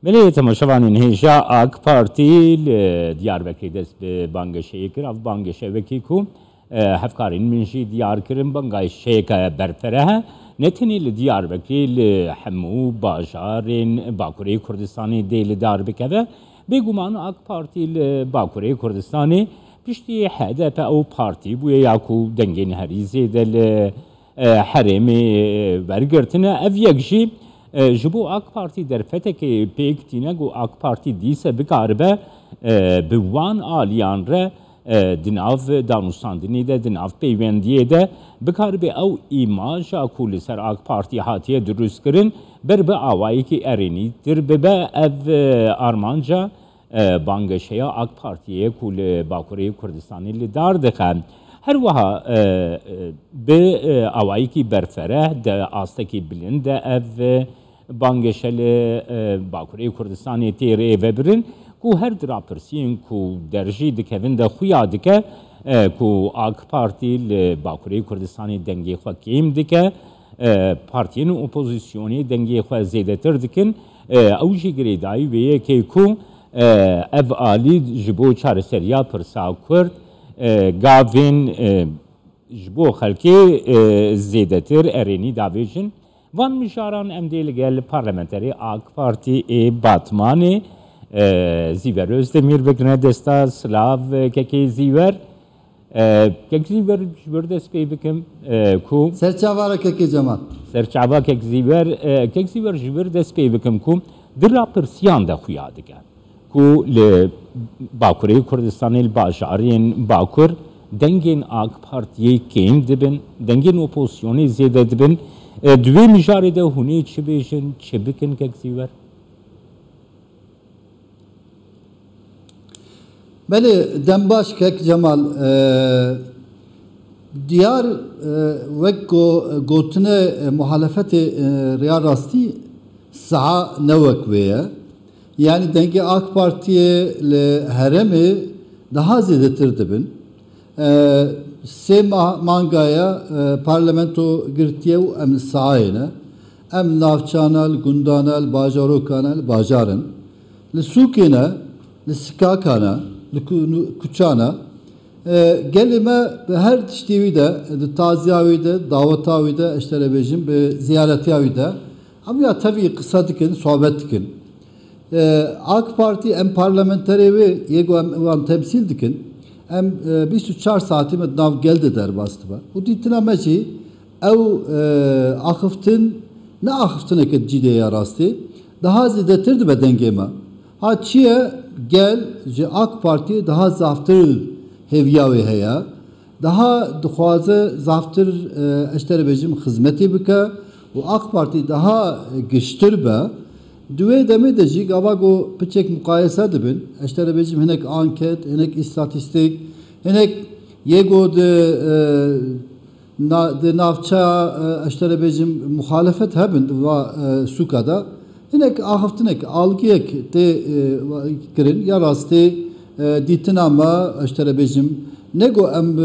بله تماشاوانین هیچا AK Parti Diyarbakır dest banga şeyi kır, av banga şevki ku hafkarin minşi Diyarbakır'ın banga şeyka berfere netenil Diyarbakır hemu bajarın Bakuriye Kurdistan'ı değil Diyarbakır ve beguman AK Parti Bakuriye Kurdistan'ı pişti HDP o parti bu yaku dengin herize del haremi vergirtine ev yakşi جبو AK Parti در فتک پیکتینه گو AK Parti دیسه بکاربه بوان آلیان ره دناف دانوستاندنی ده دناف پیوندیه ده بکاربه او ایماجا کولی سر AK Parti هاتیه دروست کرن بر به آوایی که ارینی در به اف آرمانجا بانگشیا AK Partiye کولی باکوری کردستانی لیدار دخم هر وها به آوایی که برفره ده آستکی بلند اف بانگشل باکوری کردستانی تیره و برن کو هر دراپرسین کو درجی دکوین ده خویا دکه کو AK Parti باکوری کردستانی دنگی خوا کیم دکه پارتین اپوزیسیونی دنگی خوا زیده تر دکن اوجی گریدایی ویه که کو اف آلی جبو چارسریا پرسا کرد گاوین جبو خلکی زیدتر ارینی داویجن وان مشاران امدیل گل پارلمنتری AK Parti باتمانی زیور özdemir بکنه دستا سلاو که زیور که زیور جبر دست پی بکم کو سرچاوارا که جماعت سرچاوا که زیور جبر دست پی بکم کو در پرسیان ده خویاده که کو ل باکوری کردستانی باجارین باکور دنگین AK Parti'ye kim dibin dengin opozisyonu ziyade dibin دوی مجاری ده هونی چه بیشن چه بکن که زیور بله دنباش که جمال دیار وکو گوتنه muhalefet ریا راستی سعی نوکویه yani denge AK Parti'ye heremi daha zedetir dibin. Se mangaya parlamento girtiyev em saayene em navçanal gundanal bajarokanal bajarın le sukine le sikakana le kuçana gelime her tiştivide taziyavide davetavide eşterebejim be ziyaretiyavide ama ya tabii kısa dikin sohbet dikin AK Parti em parlamenteri ve yego em temsil dikin em 24 saati med nav geldi der bastı ba. Bu ditinameci ev akıftın ne akıftın eket ciddiye rastı. Daha zedetirdi be dengeme. Ha çiye gel AK Parti daha zaftır hevya ve heya. Daha duhazı zaftır eşterebejim hizmeti bike. Bu AK Parti daha güçtür be. Düve deme de jig avago piçek mukayese dibin. Eşterebejim hinek anket, hinek istatistik, hinek yego de navça eşterebejim muhalefet hebin va sukada. Hinek ahaftinek algiyek de kirin yarastı ditinama eşterebejim nego em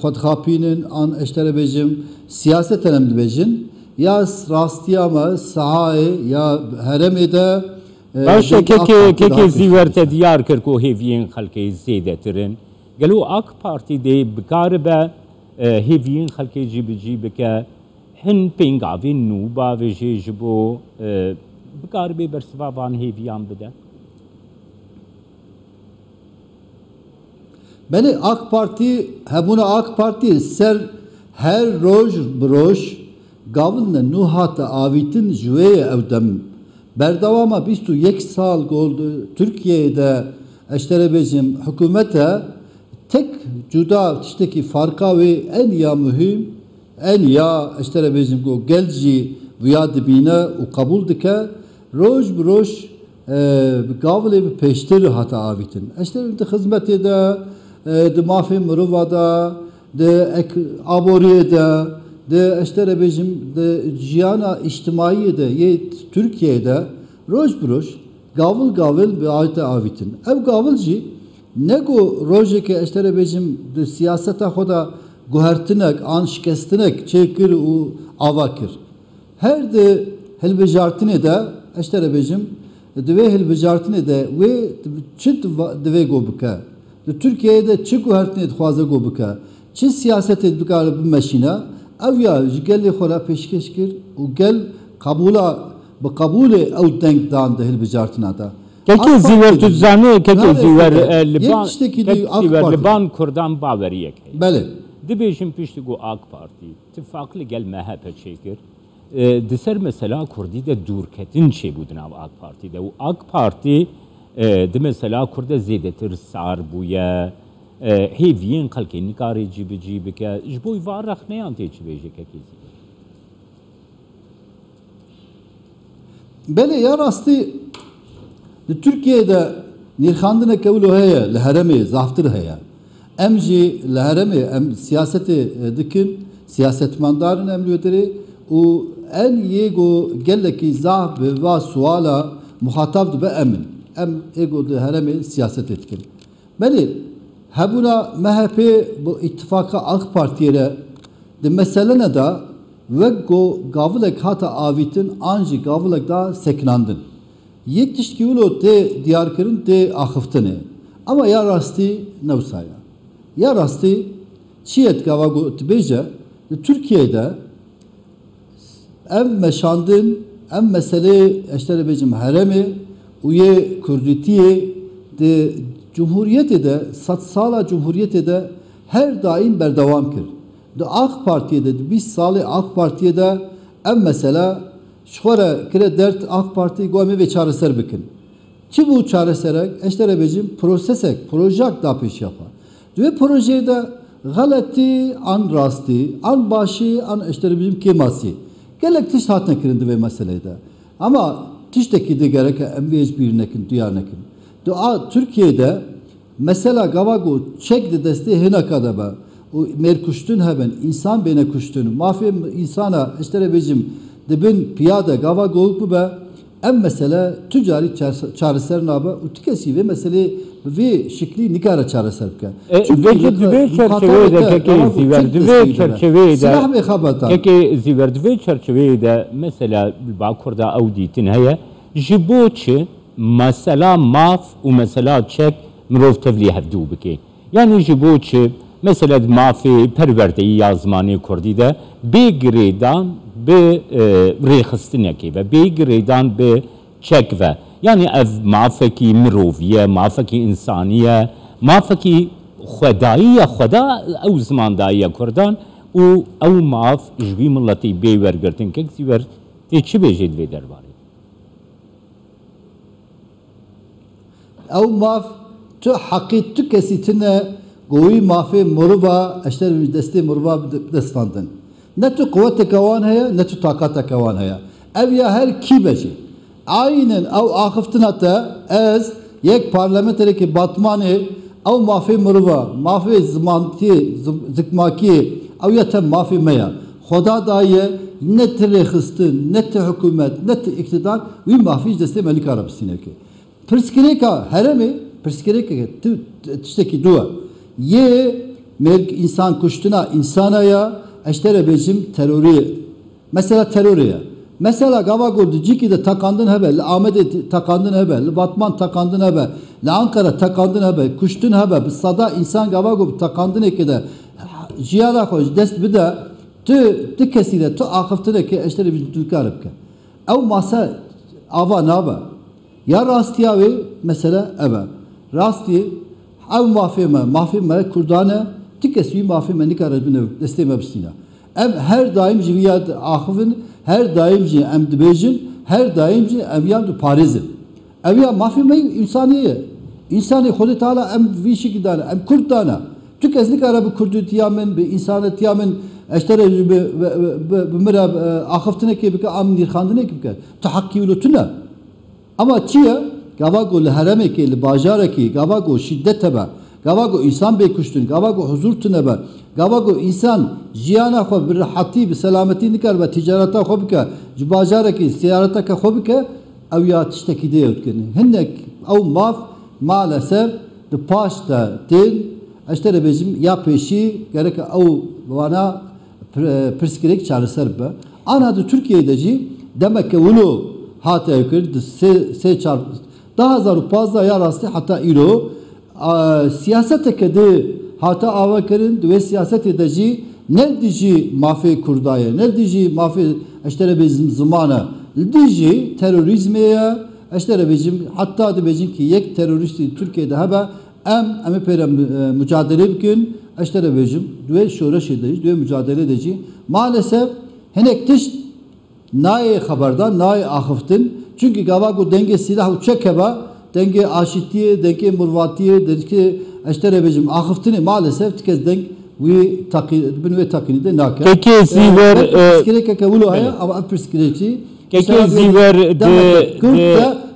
xodxapinin an eşterebejim siyaset önemli bejin. Ya rastiyama sahi ya heremide باشه که زیورت دیار کر کو هیوین خلکی زیده ترین گلو AK Parti de بکار به هیوین خلکی جیب که هن پینگاوی نوبا و جیجبو بکار به برسوا وان هیویان بده بله AK Parti hebuna AK Parti ser her roj gavlne nuhata avitin jüveye evdem berdavama 21 sal oldu Türkiye'de eşterebejim hükümete tek cuda tişteki farka ve en ya mühim en ya eşterebejim go gelci viyadibine u kabul dike roj gavle peştir hata avitin eşterebejim hizmeti de mafi mıruvada de aboriye de eşterebejim de jiyana içtimai de ye Türkiye'de roj gavil bir ayete avitin. Ev gavilci nego rojeke eşterebejim de siyaseta xoda guhertinek an şikestinek çekir u avakir. Her de helbejartine de eşterebejim دوی هلبجارتنه ده و چه دوی گو بکه Türkiye'de çi guhertine dixwaze go bike çi siyasetê dikare bimmeşîne ev ya ji gelê xwe re pêşkêş kir û gel qabûla bi qabûlê ew deng dan di hilbijartina de. Kekê zîwer tu zanî kekê zîwer li ban Kurdan baweriyek heye. Belê. Dibêjin piştî got AK Partî tifaqli gel MHP çêkir. Di ser mesela Kurdî de dûrketin çêbû di nav AK Partî de û AK Partî di mesela Kurda zêdetir sar bûye hêviyên xelkê nikarê cî bike ji bo wî rexneyan tê çi bêje kekê zîwer. Belê ya rastî di Türkiye'de nîrxandineke wilo heye li herêmê zaftir heye. Em jî li herêmê em siyasetê dikin siyasetmendarın em lêderê û en yêgo gelekî zaf bi va suala muhatap dibe emin. Em ego di herêmê siyaset etkin. Belê hebûna MHP bu ittifaka AK Partiye re di meselene da wek go gavilek hata avîtin an jî gavilek da seknandin. Yek tiştî wilo tê diyarkirin tê axiftinê. Ama ya rastî newsaya. Ya rastî çiyet gava got dibêje di Türkiye'de em meşandin em meselê eştere bêjim herêmê û yê Kurdîtiyê di Cumhuriyetê de sed sala Cumhuriyetê de her daim berdewam kir. Di AK Partiye de di 20 salê AK Partiye de em mesela ji xwe re kire dert AK Partî got em ê vê çareser bikin. Çi bû çareserek eştere bêjim prosesek, projek da pêş yapa. Di vê projeyê de xeletî an rastî, an başî, an eştere bêjim kêmasî. Gelek tişt hatine kirin di vê meseleyê de. Ama tiştekî de gereke em vê ji bîr nekin, duyar nekin. Türkiye'de mesela gavago çek de desteği hinaka da be. O merkuştun haben insan bene kuştun. Mafya insana eştere bejim dibin piyade gavago bu be. Em mesela tücari çareser nabe o tikesi ve mesele ve şekli nikara çareser ke. Veke dve çerçevede keke çerçevede mesela Bakur'da auditin heye jiboçi mesela maf u mesela çek mirov tevlî hevdû bike. Yani jiboçi mesela mafê perwerdeyi yazmanê Kurdî de bê girêdan bi rêxistinekê ve bê girêdan bi çek ve yani ev mafekî miroviye, mafekî insaniye, mafekî xwedayî ya xweda ew zimandayî Kurdan û ew maf ji vî milletî bê wergirtin kek zîwer tê çi bêje divê derbarê? Ew maf tu heqî tu kesî tune goî mafê mirova eşter destê mirova destandin. Ne tu quvveteke wan heye ne tu taqateke wan heye. Ev ya her kî bêje. Aynen ew axiftina te ez yek parlamenterekî Batmanê ew mafê mirova, mafê zimantiyê, zikmakiyê ew ya te mafê me ya. Xweda daye ne ti rêxistin, ne ti hikûmet, ne ti iktidar wî mafî ji destê me nikare bistîneke. Pirsgirêka herêmê, pirsgirêka tiştekî du e. Yê insan kuştina insana ya eştere bêjim terorî. Mesela terorî ye. Mesela gavago dicikî de takandin hebe, li Amedê takandin hebe, li Batman takandin hebe, li Ankara takandin hebe, kuştin hebe, bi sada insan gavago takandinekê de jiyana xwe ji dest bide, tu kesî de tu axiftinekê eştere bêjim tu nikare bike. Ew masa ava nabe. Ya rastiya ve mesela eve. Rastî ev mafê me Kurdane tikesî mafê me nikare bine destê me bistîne. Em her daim ji vîya axivin, her daim jî em dibêjin, her daim jî ev yan du parêzin. Ev ya mafê me insaniye. İnsanê Xwedê Teala em vî şekî dane, em Kurd dane. Tu kes nikare bi kurdîtiya min, bi însanetiya min eştere bi mira axiftinekê bike, am nîrxandinekê bike. Tu heqî wilo tune. Ama çiye gavago li heremekê li bajarekî gavago şiddet hebe, gavago insan bê kuştin, gavago huzur tune be, gavago insan jiyana xwe bi rahatî bi selametî nikare be ticareta xwe bike, ji bajarekî ziyareteke xwe bike ew ya tiştekî dê dikin. Hinek ew maf maalesef di paş de tên eştere bêjim ya pêşî gerek ew wana pirsgirêk çareser be. Ana di Türkiye'de jî demek ki wilo hat evkir se çar 2015 ya rastı hatta ilo siyasete kedi hatta avakirin ve siyaset edici nerdici mafi kurdaya nerdici mafi eştere bizim zamana dici terörizmeye eştere bizim hatta da bizim ki yek teröristi Türkiye'de heba em pere mücadele bugün eştere bizim ve şureş edici ve mücadele edici maalesef henek tiş nay haberdar nay ahıftın çünkü gavago denge silah uçakaba denge aşitiye denge murvatiye denge eştere bizim ahıftını maalesef tikez denk ve takini de nakı. Peki ziver psikolojik kabulü haya ama psikolojik Peki ziver de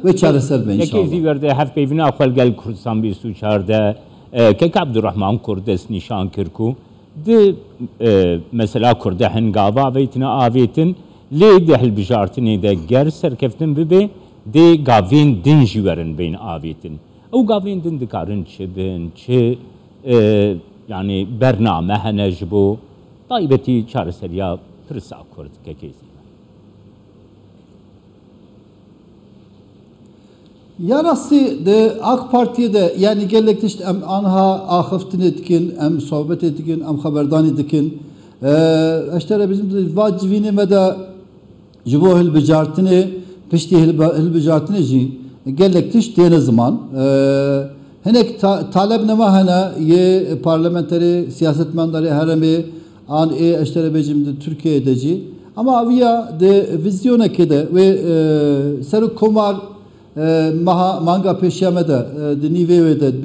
ve çaresel ben inşallah. Peki ziver de haf peyvina axwal gel Kurdistan bir suçarda Kek Abdurrahman Kurdes nişan kirku de mesela Kurda hengava ve itna avetin le de hilbijartini de ger serkeftin bibe de gavin din jiverin beyin avetin. O gavin din dikarın çibin çi yani bername henejbu taybeti çareseriya tırsa kurd kekezi. Yarası de AK Parti'de yani gelecekte işte anha ahıftın etkin, em sohbet etkin, em haberdan etkin. İşte bizim vacibini ve de jibo hilbijartını, pişti hilbijartını ji gelecekte işte ne zaman. Henek talep nema hana ye parlamenteri siyasetmenleri heremi an işte bizim Türkiye'de ji. Ama aviya de vizyona kede ve seru komar manga peşyamede dinivede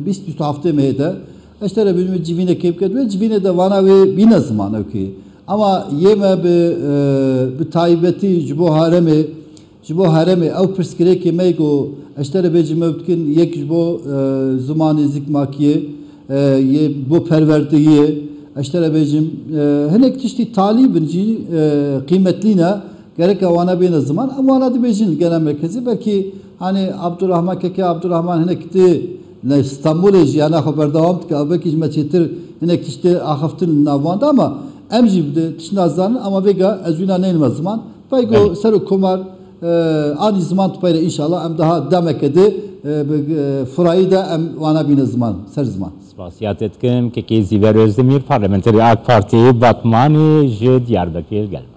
bistim hafta meyde işte bizim civine kepket ve civine de vana ve bina zaman ki ama yeme bir taybeti jibo haremi au perskire ki mego işte bizim mümkün yek jibo zamanı zikmakiye ye bu perverdiye işte bizim henek tişti talibinci kıymetliğine gerek avana bir zaman ama ana dibecin genel merkezi belki hani Abdurrahman Keke Abdurrahman hene gitti İstanbul'e yana haber devam ki belki hizmetçidir hene işte ahaftin navanda ama emcibde tişnazdan ama vega ezuna neylmez zaman paygo seru kumar ani zaman tupayla inşallah em daha demek edi furayı da em vana bir zaman ser zaman. Spasiyat etkim Keke Ziver Özdemir Parlamenteri AK Parti Batmani Diyarbakır gelme.